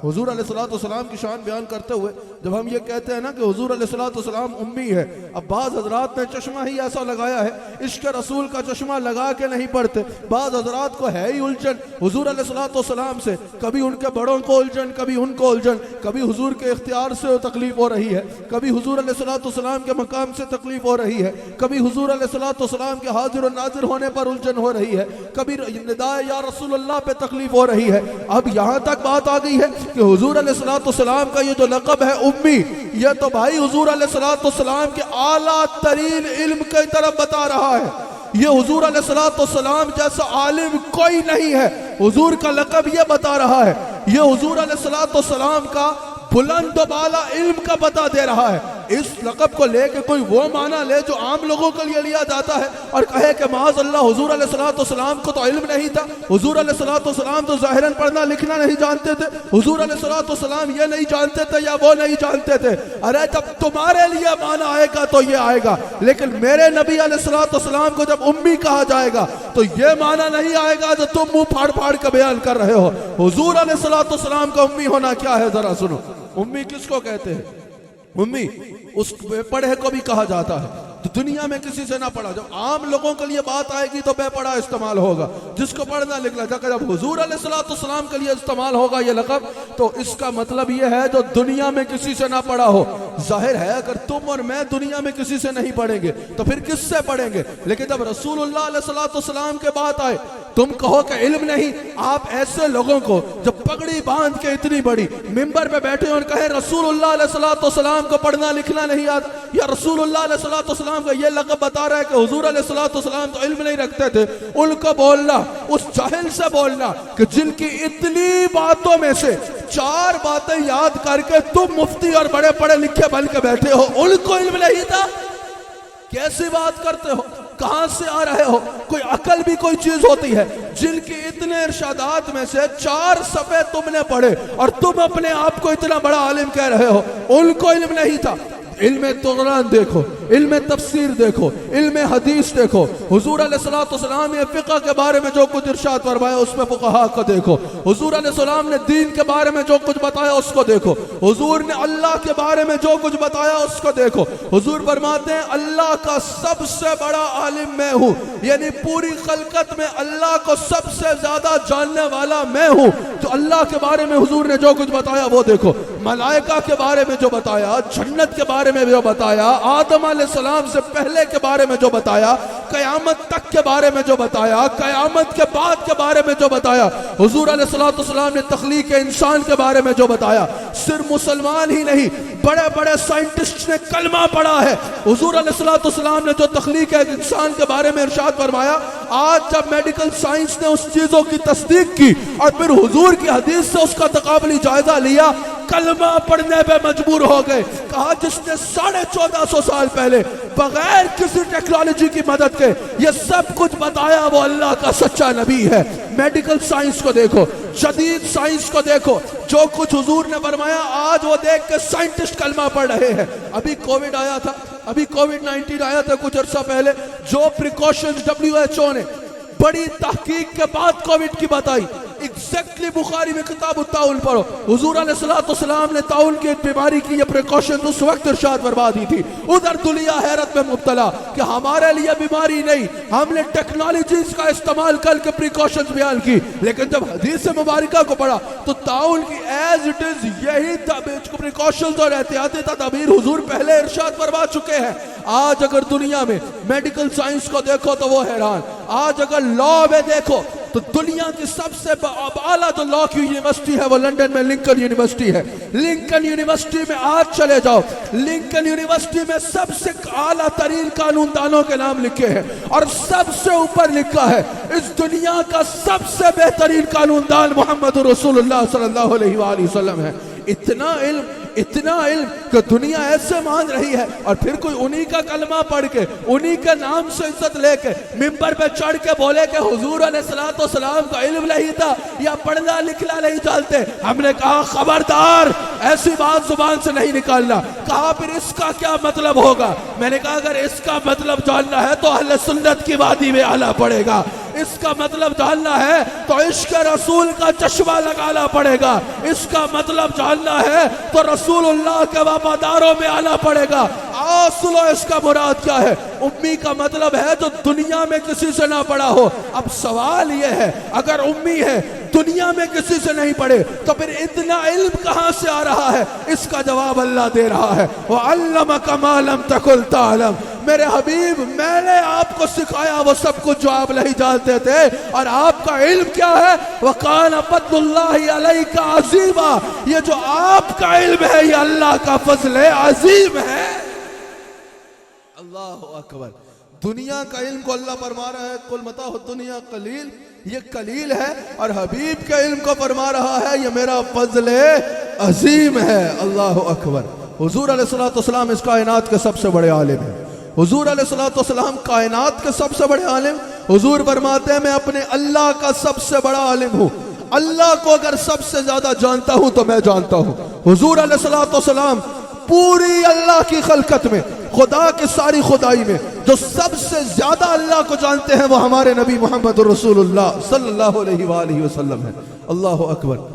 حضور علیہ السلام کی شان بیان کرتے ہوئے جب ہم یہ کہتے ہیں نا کہ حضور علیہ السلام امی ہے، اب بعض حضرات نے چشمہ ہی ایسا لگایا ہے، عشق رسول کا چشمہ لگا کے نہیں پڑھتے، بعض حضرات کو ہے ہی الجھن حضور علیہ السلام سے، کبھی ان کے بڑوں کو الجھن، کبھی ان کو الجھن، کبھی حضور کے اختیار سے تکلیف ہو رہی ہے، کبھی حضور علیہ السلام کے مقام سے تکلیف ہو رہی ہے، کبھی حضور علیہ السلام کے حاضر و ناظر ہونے پر الجھن ہو رہی ہے، کبھی ندائے یا رسول اللہ پہ تکلیف ہو رہی ہے۔ اب یہاں تک بات آ گئی ہے کہ حضور علیہ السلام کا یہ جو لقب ہے امی، یہ تو بھائی حضور علیہ السلام کے اعلیٰ ترین علم کی طرف بتا رہا ہے۔ یہ حضور علیہ السلام جیسا عالم کوئی نہیں ہے، حضور کا لقب یہ بتا رہا ہے۔ یہ حضور علیہ السلام کا بلند و بالا علم کا بتا دے رہا ہے۔ اس لقب کو لے کے کوئی وہ معنی لے جو عام لوگوں کے لیے لیا جاتا ہے اور کہے کہ معاذ اللہ حضور علیہ السلام کو تو علم نہیں تھا، حضور علیہ السلام تو ظاہراً پڑھنا لکھنا نہیں جانتے تھے، حضور علیہ السلام یہ نہیں جانتے تھے یا وہ نہیں جانتے تھے۔ ارے جب تمہارے لیے معنی آئے گا تو یہ آئے گا، لیکن میرے نبی علیہ السلام کو جب امی کہا جائے گا تو یہ معنی نہیں آئے گا جو تم منہ پھاڑ پھاڑ کے بیان کر رہے ہو۔ حضور علیہ السلام کا امی ہونا کیا ہے ذرا سنو۔ امی کس کو کہتے ہیں؟ امی اس بے پڑھے کو بھی کہا جاتا ہے تو دنیا میں کسی سے نہ پڑھا، جب عام لوگوں کے لیے بات آئے گی تو بے پڑھا استعمال ہوگا، جس کو پڑھنا لکھنا جب حضور علیہ السلام کے لیے استعمال ہوگا یہ لقب تو اس کا مطلب یہ ہے جو دنیا میں کسی سے نہ پڑھا ہو۔ ظاہر ہے اگر تم اور میں دنیا میں کسی سے نہیں پڑھیں گے تو پھر کس سے پڑھیں گے؟ لیکن جب رسول اللہ علیہ السلام کے بات آئے تم کہو کہ علم نہیں، آپ ایسے لوگوں کو جب پگڑی باندھ کے اتنی بڑی ممبر پہ بیٹھے اور کہیں رسول اللہ علیہ السلام کو پڑھنا لکھنا نہیں آتا، یا رسول اللہ علیہ السلام کا یہ لقب بتا رہا ہے کہ حضور علیہ السلام تو علم نہیں رکھتے تھے، ان کو بولنا، اس جاہل سے بولنا کہ جن کی اتنی باتوں میں سے 4 باتیں یاد کر کے تم مفتی اور بڑے پڑھے لکھے بن کے بیٹھے ہو، ان کو علم نہیں تھا؟ کیسی بات کرتے ہو؟ کہاں سے آ رہے ہو؟ کوئی عقل بھی کوئی چیز ہوتی ہے؟ جن کی اتنے ارشادات میں سے 4 صفحے تم نے پڑھے اور تم اپنے آپ کو اتنا بڑا عالم کہہ رہے ہو، ان کو علم نہیں تھا۔ علم قرآن دیکھو، علم تفسیر دیکھو، علم حدیث دیکھو، حضور علیہ السلام نے فقہ کے بارے میں جو کچھ ارشاد فرمایا اس میں فقہاء کو دیکھو، حضور علیہ السلام نے دین کے بارے میں جو کچھ بتایا اس کو دیکھو، حضور نے اللہ کے بارے میں جو کچھ بتایا اس کو دیکھو۔ حضور فرماتے ہیں اللہ کا سب سے بڑا عالم میں ہوں، یعنی پوری خلقت میں اللہ کو سب سے زیادہ جاننے والا میں ہوں۔ تو اللہ کے بارے میں حضور نے جو کچھ بتایا وہ دیکھو، ملائکہ کے بارے میں جو بتایا، جنت کے بارے میں جو بتایا، آدم علیہ السلام سے پہلے کے بارے میں جو بتایا، قیامت تک کے بارے میں جو بتایا، قیامت کے بعد کے بارے میں جو بتایا، حضور علیہ السلام نے تخلیق انسان کے بارے میں جو بتایا، صرف مسلمان ہی نہیں بڑے بڑے سائنٹسٹ نے کلمہ پڑھا ہے۔ حضور علیہ السلام نے جو تخلیق انسان کے بارے میں ارشاد فرمایا، آج جب میڈیکل سائنس نے اس چیزوں کی تصدیق کی اور پھر حضور کی حدیث سے اس کا تقابلی جائزہ لیا، کلمہ پڑھنے پہ مجبور ہو گئے۔ کہا جس نے 1450 سال پہلے بغیر کسی ٹیکنالوجی کی مدد کے یہ سب کچھ بتایا وہ اللہ کا سچا نبی ہے۔ میڈیکل سائنس کو دیکھو، جدید سائنس کو دیکھو، جو کچھ حضور نے فرمایا آج وہ دیکھ کے سائنٹسٹ کلمہ پڑھ رہے ہیں۔ ابھی کووڈ آیا تھا، ابھی کووڈ-19 آیا تھا کچھ عرصہ پہلے، جو پریکاشنز WHO نے بڑی تحقیق کے بعد کووڈ کی بتائی، ایگزیکٹلی بخاری میں کتاب الطاعون پڑھو، حضور علیہ السلام نے طاعون کی بیماری کی یہ پریکاشن اس وقت ارشاد فرما دی تھی۔ ادھر دنیا حیرت میں مبتلا کہ ہمارے لیے بیماری نہیں، ہم نے ٹیکنالوجیز کا استعمال کر کے پریکاشنز بیان کی، لیکن جب حدیث مبارکہ کو پڑھا تو طاعون کی ایز اٹ از یہی پریکاشنز اور احتیاطی تدابیر حضور پہلے ارشاد فرما چکے ہیں۔ آج اگر دنیا میں میڈیکل سائنس کو دیکھو تو وہ حیران، آج اگر لا میں دیکھو تو دنیا کی سب سے اعلیٰ جو لا کی یونیورسٹی ہے وہ لنڈن میں لنکن یونیورسٹی ہے۔ لنکن یونیورسٹی میں آج چلے جاؤ، لنکن یونیورسٹی میں سب سے اعلیٰ ترین قانون دانوں کے نام لکھے ہیں اور سب سے اوپر لکھا ہے اس دنیا کا سب سے بہترین قانون دان محمد رسول اللہ صلی اللہ علیہ وآلہ وسلم ہے۔ اتنا علم کہ دنیا ایسے مان رہی ہے، اور پھر کوئی انہی کا کلمہ پڑھ کے انہی کے نام سے عزت لے کے ممبر پہ چڑھ کے بولے کہ حضور علیہ السلام کا علم نہیں تھا یا پڑھنا لکھنا نہیں جانتے۔ ہم نے کہا خبردار، ایسی بات زبان سے نہیں نکالنا۔ کہا پھر اس کا کیا مطلب ہوگا؟ میں نے کہا اگر اس کا مطلب جاننا ہے تو اہل سنت کی وادی میں آنا پڑے گا، اس کا مطلب جاننا ہے تو عشق رسول کا چشمہ لگانا پڑے گا، اس کا مطلب جاننا ہے تو رسول اللہ کے وفاداروں میں آنا پڑے گا۔ سنو اس کا مراد کیا ہے؟ امی کا مطلب ہے جو دنیا میں کسی سے نہ پڑھا ہو۔ اب سوال یہ ہے اگر امی ہے دنیا میں کسی سے نہیں پڑھے تو پھر اتنا علم کہاں سے آ رہا ہے؟ اس کا جواب اللہ دے رہا ہے، وَعَلَّمَكَ مَا لَمْ تَكُنْ تَعْلَمْ۔ میرے حبیب میں نے آپ کو سکھایا وہ سب کچھ جو آپ نہیں جانتے تھے، اور آپ کا علم کیا ہے؟ وَقَانَ فَضْلُ اللَّهِ عَلَيْكَ عَظِيمًا۔ یہ جو آپ کا علم ہے یہ اللہ کا فضل عظیم ہے۔ اللہ اکبر۔ دنیا کا علم کو اللہ فرما رہا ہے قُلْ مَتَاعُ الدُّنْيَا قَلِيلٌ، یہ قلیل ہے، اور حبیب کے علم کو فرما رہا ہے یہ میرا فضل عظیم ہے۔ اللہ اکبر۔ حضور علیہ الصلوۃ اس کائنات کے سب سے بڑے عالم ہیں۔ حضور علیہ الصلوۃ کائنات کے سب سے بڑے عالم۔ حضور فرماتے ہیں میں اپنے اللہ کا سب سے بڑا عالم ہوں، اللہ کو اگر سب سے زیادہ جانتا ہوں تو میں جانتا ہوں۔ حضور علیہ الصلوۃ پوری اللہ کی خلقت میں، خدا کی ساری خدائی میں جو سب سے زیادہ اللہ کو جانتے ہیں وہ ہمارے نبی محمد رسول اللہ صلی اللہ علیہ وآلہ وسلم ہیں۔ اللہ اکبر۔